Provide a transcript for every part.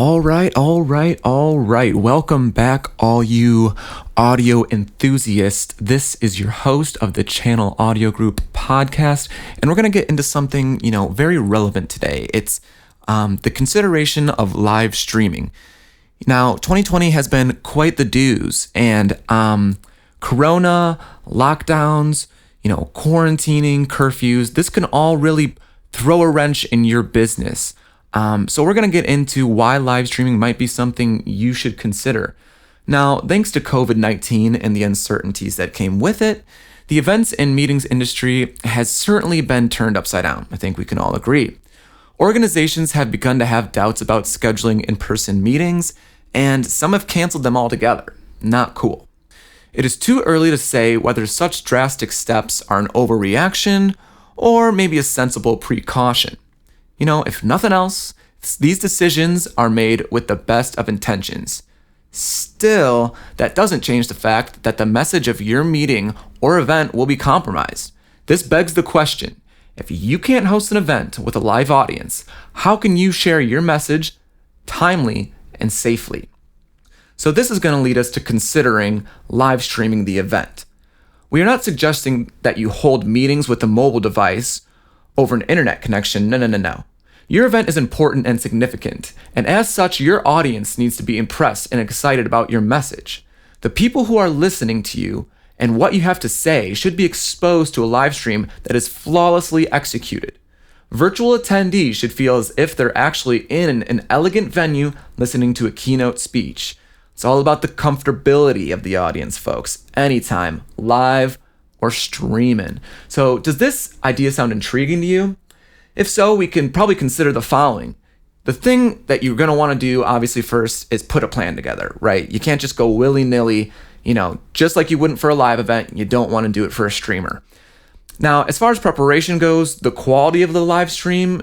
All right. Welcome back, all you audio enthusiasts. This is your host of the Channel Audio Group podcast, and we're going to get into something, very relevant today. It's the consideration of live streaming. Now, 2020 has been quite the doozy, and Corona, lockdowns, quarantining, curfews, this can all really throw a wrench in your business. So we're going to get into why live streaming might be something you should consider. Now, thanks to COVID-19 and the uncertainties that came with it, the events and meetings industry has certainly been turned upside down. I think we can all agree. Organizations have begun to have doubts about scheduling in-person meetings, and some have canceled them altogether. Not cool. It is too early to say whether such drastic steps are an overreaction or maybe a sensible precaution. If nothing else, these decisions are made with the best of intentions. Still, that doesn't change the fact that the message of your meeting or event will be compromised. This begs the question, if you can't host an event with a live audience, how can you share your message timely and safely? So this is going to lead us to considering live streaming the event. We are not suggesting that you hold meetings with a mobile device over an internet connection. No. Your event is important and significant, and as such, your audience needs to be impressed and excited about your message. The people who are listening to you and what you have to say should be exposed to a live stream that is flawlessly executed. Virtual attendees should feel as if they're actually in an elegant venue listening to a keynote speech. It's all about the comfortability of the audience, folks, anytime, live or streaming. So does this idea sound intriguing to you? If so, we can probably consider the following. The thing that you're going to want to do, obviously, first is put a plan together, right? You can't just go willy-nilly, just like you wouldn't for a live event. You don't want to do it for a streamer. Now, as far as preparation goes, the quality of the live stream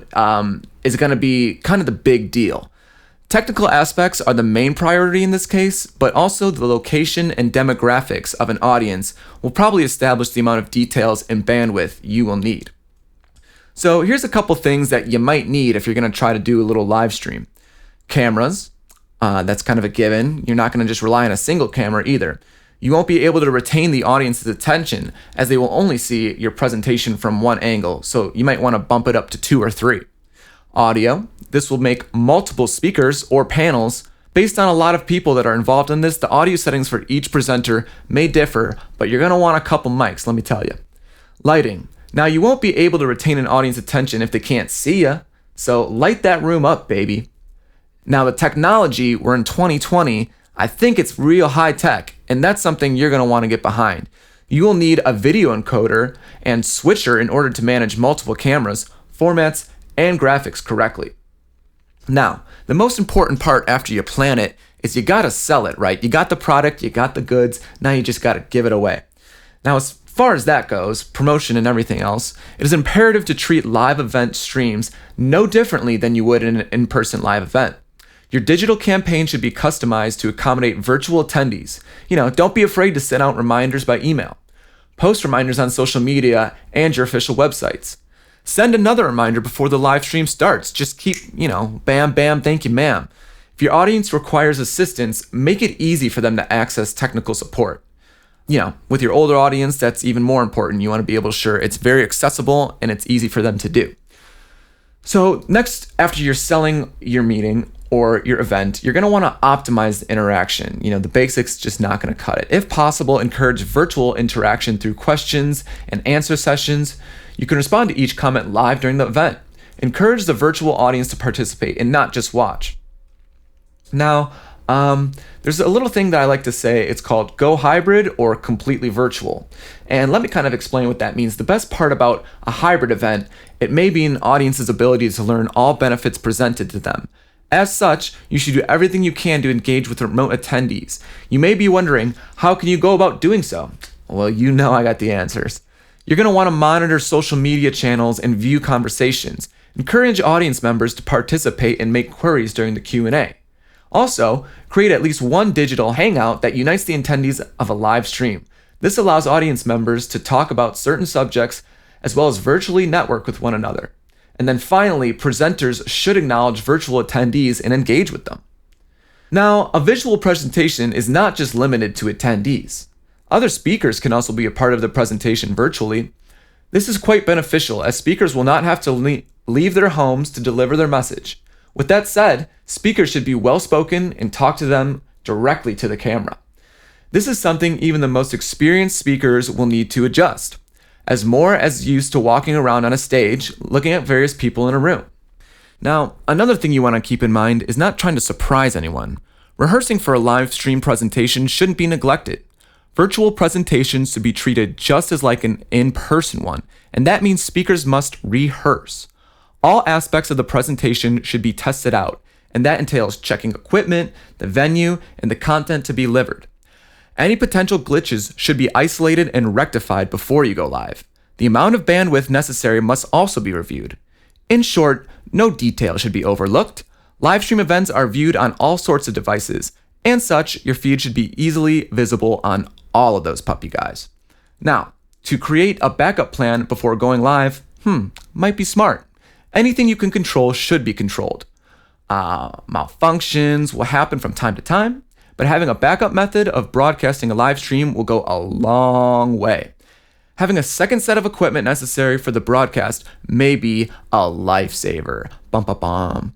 is going to be kind of the big deal. Technical aspects are the main priority in this case, but also the location and demographics of an audience will probably establish the amount of details and bandwidth you will need. So here's a couple things that you might need if you're going to try to do a little live stream. Cameras, that's kind of a given. You're not going to just rely on a single camera either. You won't be able to retain the audience's attention as they will only see your presentation from one angle, so you might want to bump it up to 2 or 3. Audio, this will make multiple speakers or panels. Based on a lot of people that are involved in this, the audio settings for each presenter may differ, but you're going to want a couple mics, let me tell you. Lighting. Now, you won't be able to retain an audience attention if they can't see you, so light that room up, baby. Now, the technology, we're in 2020, I think it's real high tech, and that's something you're going to want to get behind. You will need a video encoder and switcher in order to manage multiple cameras, formats, and graphics correctly. Now, the most important part after you plan it is you got to sell it, right? You got the product, you got the goods, now you just got to give it away. Now, as far as that goes, promotion and everything else, it is imperative to treat live event streams no differently than you would in an in-person live event. Your digital campaign should be customized to accommodate virtual attendees. Don't be afraid to send out reminders by email. Post reminders on social media and your official websites. Send another reminder before the live stream starts. Just keep, bam, bam, thank you, ma'am. If your audience requires assistance, make it easy for them to access technical support. With your older audience, that's even more important. You want to be able to ensure it's very accessible and it's easy for them to do. So next, after you're selling your meeting or your event, you're going to want to optimize the interaction. The basics just not going to cut it. If possible, encourage virtual interaction through questions and answer sessions. You can respond to each comment live during the event. Encourage the virtual audience to participate and not just watch. Now, there's a little thing that I like to say. It's called go hybrid or completely virtual. And let me kind of explain what that means. The best part about a hybrid event, it may be an audience's ability to learn all benefits presented to them. As such, you should do everything you can to engage with remote attendees. You may be wondering, how can you go about doing so? Well, I got the answers. You're going to want to monitor social media channels and view conversations. Encourage audience members to participate and make queries during the Q&A. Also, create at least one digital hangout that unites the attendees of a live stream. This allows audience members to talk about certain subjects as well as virtually network with one another. And then finally, presenters should acknowledge virtual attendees and engage with them. Now, a visual presentation is not just limited to attendees. Other speakers can also be a part of the presentation virtually. This is quite beneficial as speakers will not have to leave their homes to deliver their message. With that said, speakers should be well-spoken and talk to them directly to the camera. This is something even the most experienced speakers will need to adjust, as more as used to walking around on a stage, looking at various people in a room. Now, another thing you want to keep in mind is not trying to surprise anyone. Rehearsing for a live stream presentation shouldn't be neglected. Virtual presentations should be treated just as like an in-person one, and that means speakers must rehearse. All aspects of the presentation should be tested out, and that entails checking equipment, the venue, and the content to be delivered. Any potential glitches should be isolated and rectified before you go live. The amount of bandwidth necessary must also be reviewed. In short, no detail should be overlooked. Live stream events are viewed on all sorts of devices, and such, your feed should be easily visible on all of those puppy guys. Now, to create a backup plan before going live, might be smart. Anything you can control should be controlled. Malfunctions will happen from time to time, but having a backup method of broadcasting a live stream will go a long way. Having a second set of equipment necessary for the broadcast may be a lifesaver. Bum, bum, bum.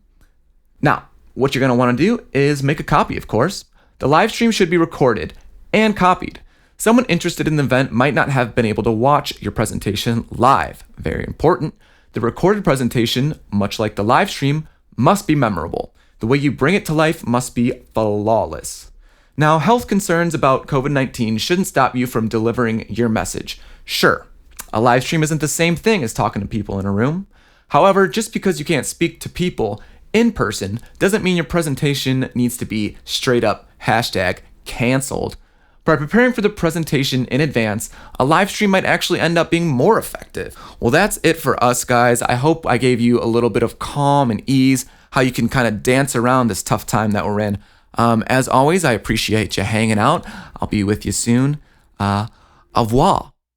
Now, what you're going to want to do is make a copy, of course. The live stream should be recorded and copied. Someone interested in the event might not have been able to watch your presentation live. Very important. The recorded presentation, much like the live stream, must be memorable. The way you bring it to life must be flawless. Now, health concerns about COVID-19 shouldn't stop you from delivering your message. Sure, a live stream isn't the same thing as talking to people in a room. However, just because you can't speak to people in person doesn't mean your presentation needs to be straight up #canceled. By preparing for the presentation in advance, a live stream might actually end up being more effective. Well, that's it for us, guys. I hope I gave you a little bit of calm and ease, how you can kind of dance around this tough time that we're in. As always, I appreciate you hanging out. I'll be with you soon. Au revoir.